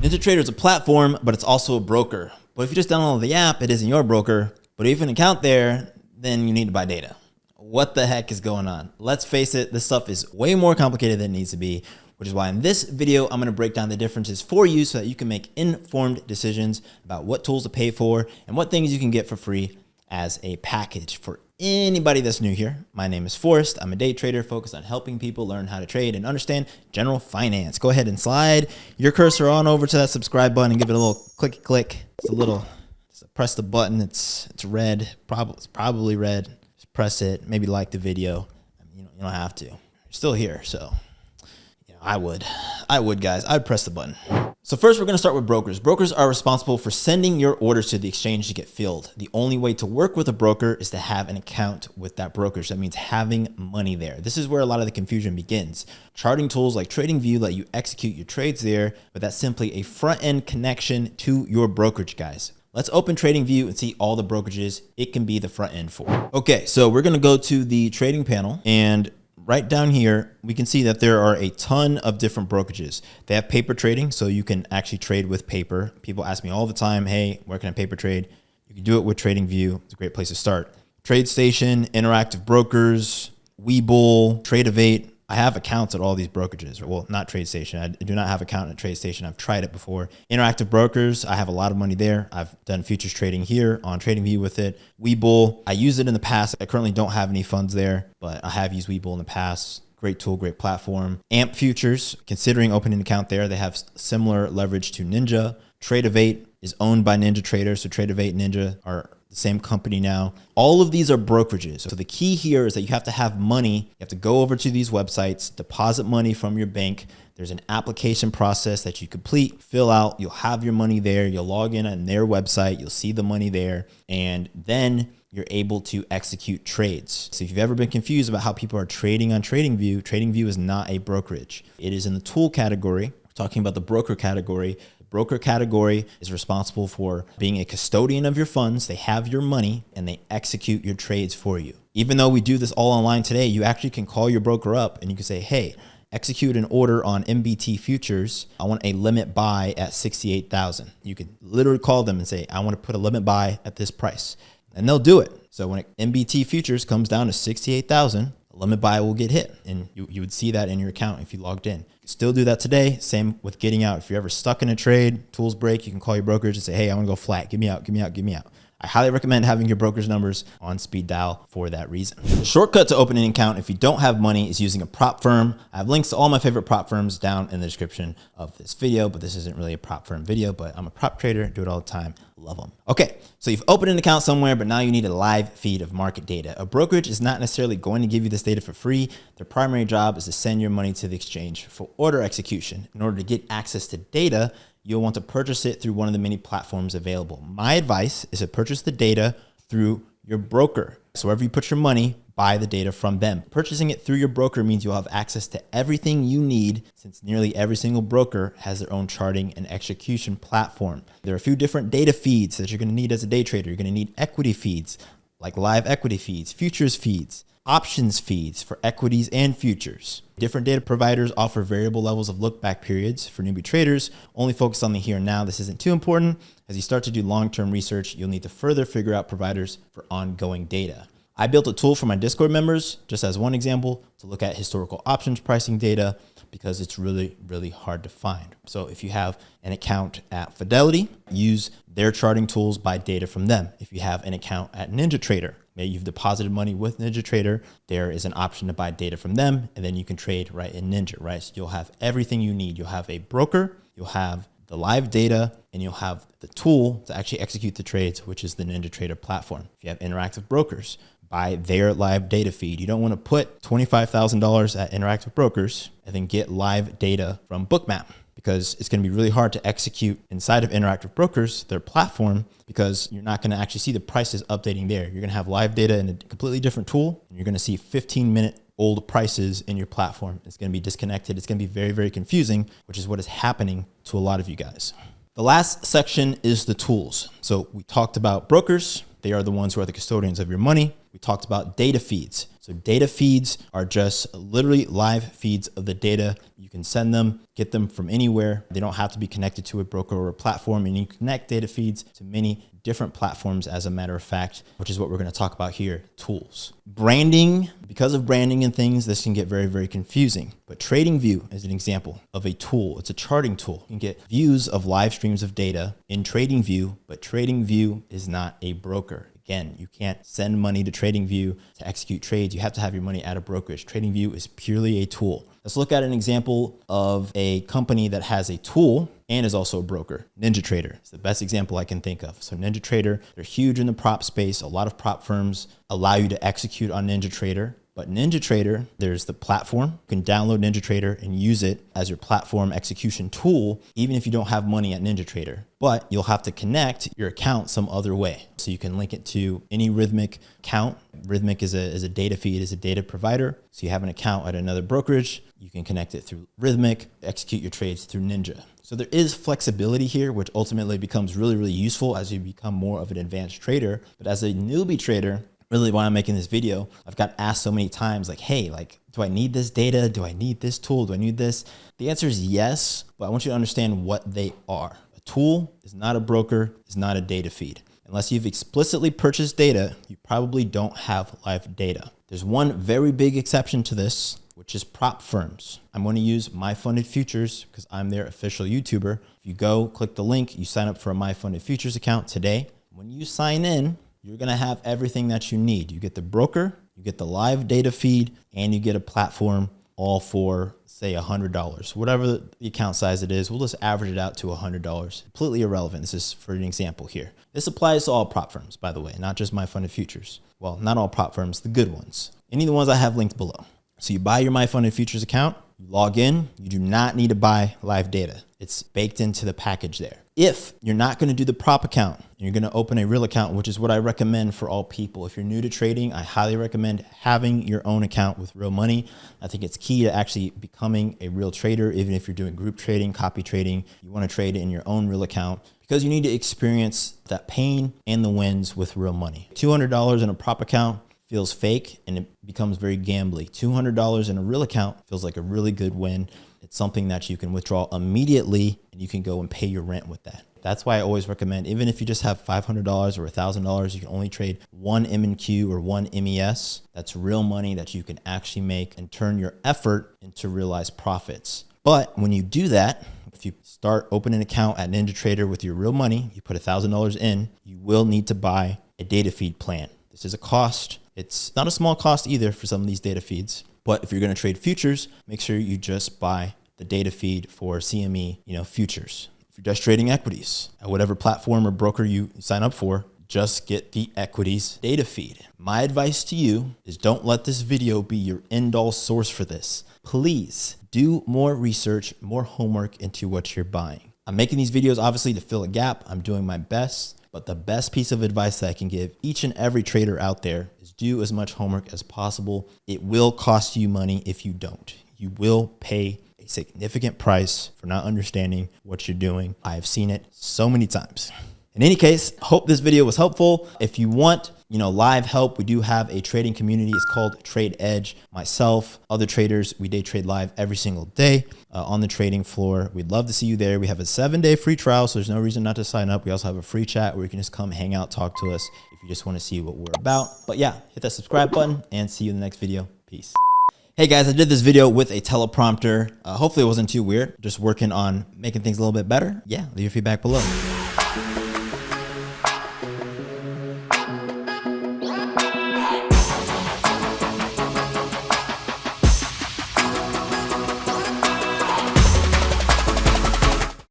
NinjaTrader is a platform, but it's also a broker. But if you just download the app, it isn't your broker. But if you have an account there, then you need to buy data. What the heck is going on? Let's face it, this stuff is way more complicated than it needs to be, which is why in this video, I'm going to break down the differences for you so that you can make informed decisions about what tools to pay for and what things you can get for free as a package. For anybody that's new here, my name is Forrest. I'm a day trader focused on helping people learn how to trade and understand general finance. Go ahead and slide your cursor on over to that subscribe button and give it a little click. It's a little, just press the button. It's red. It's probably red. Just press it. Maybe like the video. You don't have to. You're still here, so I would guys. I'd press the button. So first, we're going to start with brokers. Brokers are responsible for sending your orders to the exchange to get filled. The only way to work with a broker is to have an account with that brokerage. That means having money there. This is where a lot of the confusion begins. Charting tools like Tradingview let you execute your trades there, but that's simply a front-end connection to your brokerage, guys. Let's open Tradingview and see all the brokerages it can be the front end for. Okay, so we're going to go to the trading panel, and right down here, we can see that there are a ton of different brokerages. They have paper trading, so you can actually trade with paper. People ask me all the time, hey, where can I paper trade? You can do it with Tradingview. It's a great place to start. TradeStation, Interactive Brokers, Webull, Trade-Evate. I have accounts at all these brokerages. Well, not TradeStation. I do not have an account at TradeStation. I've tried it before. Interactive Brokers, I have a lot of money there. I've done futures trading here on Tradingview with it. Webull, I used it in the past. I currently don't have any funds there, but I have used Webull in the past. Great tool, great platform. AMP Futures, considering opening an account there, they have similar leverage to Ninja. Trade-Evate is owned by NinjaTrader, so Trade-Evate and Ninja are the same company now. All of these are brokerages. So the key here is that you have to have money. You have to go over to these websites, deposit money from your bank. There's an application process that you complete, fill out. You'll have your money there. You'll log in on their website. You'll see the money there. And then you're able to execute trades. So if you've ever been confused about how people are trading on Tradingview, Tradingview is not a brokerage. It is in the tool category. We're talking about the broker category. Broker category is responsible for being a custodian of your funds. They have your money and they execute your trades for you. Even though we do this all online today, you actually can call your broker up and you can say, hey, execute an order on MBT futures. I want a limit buy at 68,000. You could literally call them and say, I want to put a limit buy at this price, and they'll do it. So when MBT futures comes down to 68,000, a limit buy will get hit, and you would see that in your account if you logged in. Still do that today. Same with getting out. If you're ever stuck in a trade, tools break, you can call your brokerage and say, hey, I want to go flat. Give me out. I highly recommend having your broker's numbers on speed dial for that reason. The shortcut to opening an account if you don't have money is using a prop firm. I have links to all my favorite prop firms down in the description of this video, but this isn't really a prop firm video, but I'm a prop trader, do it all the time, love them. Okay, so you've opened an account somewhere, but now you need a live feed of market data. A brokerage is not necessarily going to give you this data for free. Their primary job is to send your money to the exchange for order execution. In order to get access to data, you'll want to purchase it through one of the many platforms available. My advice is to purchase the data through your broker. So wherever you put your money, buy the data from them. Purchasing it through your broker means you'll have access to everything you need, since nearly every single broker has their own charting and execution platform. There are a few different data feeds that you're going to need as a day trader. You're going to need equity feeds, like live equity feeds, futures feeds, options feeds for equities and futures. Different data providers offer variable levels of look back periods. For newbie traders, only focus on the here and now. This isn't too important. As you start to do long-term research, you'll need to further figure out providers for ongoing data. I built a tool for my Discord members, just as one example, to look at historical options pricing data, because it's really, really hard to find. So if you have an account at Fidelity, use their charting tools, buy data from them. If you have an account at NinjaTrader, maybe you've deposited money with NinjaTrader, there is an option to buy data from them, and then you can trade right in Ninja, right? So you'll have everything you need. You'll have a broker, you'll have the live data, and you'll have the tool to actually execute the trades, which is the NinjaTrader platform. If you have Interactive Brokers, buy their live data feed. You don't want to put $25,000 at Interactive Brokers and then get live data from Bookmap, because it's going to be really hard to execute inside of Interactive Brokers, their platform, because you're not going to actually see the prices updating there. You're going to have live data in a completely different tool, and you're going to see 15-minute old prices in your platform. It's going to be disconnected. It's going to be very, very confusing, which is what is happening to a lot of you guys. The last section is the tools. So we talked about brokers. They are the ones who are the custodians of your money. We we talked about data feeds. So data feeds are just literally live feeds of the data. You can send them, get them from anywhere. They don't have to be connected to a broker or a platform, and you can connect data feeds to many different platforms, as a matter of fact, which is what we're going to talk about here, tools. Branding, because of branding and things, this can get very, very confusing. But Tradingview is an example of a tool. It's a charting tool. You can get views of live streams of data in Tradingview, but Tradingview is not a broker. Again, you can't send money to Tradingview to execute trades. You have to have your money at a brokerage. Tradingview is purely a tool. Let's look at an example of a company that has a tool and is also a broker. NinjaTrader. It's the best example I can think of. So NinjaTrader, they're huge in the prop space. A lot of prop firms allow you to execute on NinjaTrader. But NinjaTrader, there's the platform. You can download NinjaTrader and use it as your platform execution tool, even if you don't have money at NinjaTrader. But you'll have to connect your account some other way. So you can link it to any Rhythmic account. Rhythmic is a data feed, is a data provider. So you have an account at another brokerage. You can connect it through Rhythmic, execute your trades through Ninja. So there is flexibility here, which ultimately becomes really, really useful as you become more of an advanced trader. But as a newbie trader, really why I'm making this video, I've got asked so many times, like, hey, like, do I need this data? Do I need this tool? Do I need this? The answer is yes, but I want you to understand what they are. A tool is not a broker, is not a data feed. Unless you've explicitly purchased data, you probably don't have live data. There's one very big exception to this, which is prop firms. I'm going to use My Funded Futures because I'm their official YouTuber. If you go click the link, you sign up for a My Funded Futures account today. When you sign in, you're going to have everything that you need. You get the broker, you get the live data feed, and you get a platform, all for, say, $100. Whatever the account size it is, we'll just average it out to $100. Completely irrelevant. This is for an example here. This applies to all prop firms, by the way, not just My Funded Futures. Well, not all prop firms, the good ones. Any of the ones I have linked below. So you buy your My Funded Futures account, you log in, you do not need to buy live data. It's baked into the package there. If you're not going to do the prop account, and you're going to open a real account, which is what I recommend for all people. If you're new to trading, I highly recommend having your own account with real money. I think it's key to actually becoming a real trader. Even if you're doing group trading, copy trading, you want to trade in your own real account because you need to experience that pain and the wins with real money. $200 in a prop account feels fake and it becomes very gambly. $200 in a real account feels like a really good win. It's something that you can withdraw immediately and you can go and pay your rent with that. That's why I always recommend, even if you just have $500 or $1,000, you can only trade one M&Q or one MES. That's real money that you can actually make and turn your effort into realized profits. But when you do that, if you start opening an account at NinjaTrader with your real money, you put $1,000 in, you will need to buy a data feed plan. This is a cost. It's not a small cost either for some of these data feeds. But if you're going to trade futures, make sure you just buy the data feed for CME, futures. If you're just trading equities at whatever platform or broker you sign up for, just get the equities data feed. My advice to you is don't let this video be your end-all source for this. Please do more research, more homework into what you're buying. I'm making these videos obviously to fill a gap. I'm doing my best. But the best piece of advice that I can give each and every trader out there is do as much homework as possible. It will cost you money if you don't. You will pay a significant price for not understanding what you're doing. I have seen it so many times. In any case, hope this video was helpful. If you want, live help, we do have a trading community. It's called Trade Edge. Myself, other traders, we day trade live every single day on the trading floor. We'd love to see you there. We have a 7-day free trial, so there's no reason not to sign up. We also have a free chat where you can just come hang out, talk to us if you just want to see what we're about. But yeah, hit that subscribe button and see you in the next video. Peace. Hey guys, I did this video with a teleprompter. Hopefully it wasn't too weird. Just working on making things a little bit better. Yeah, leave your feedback below.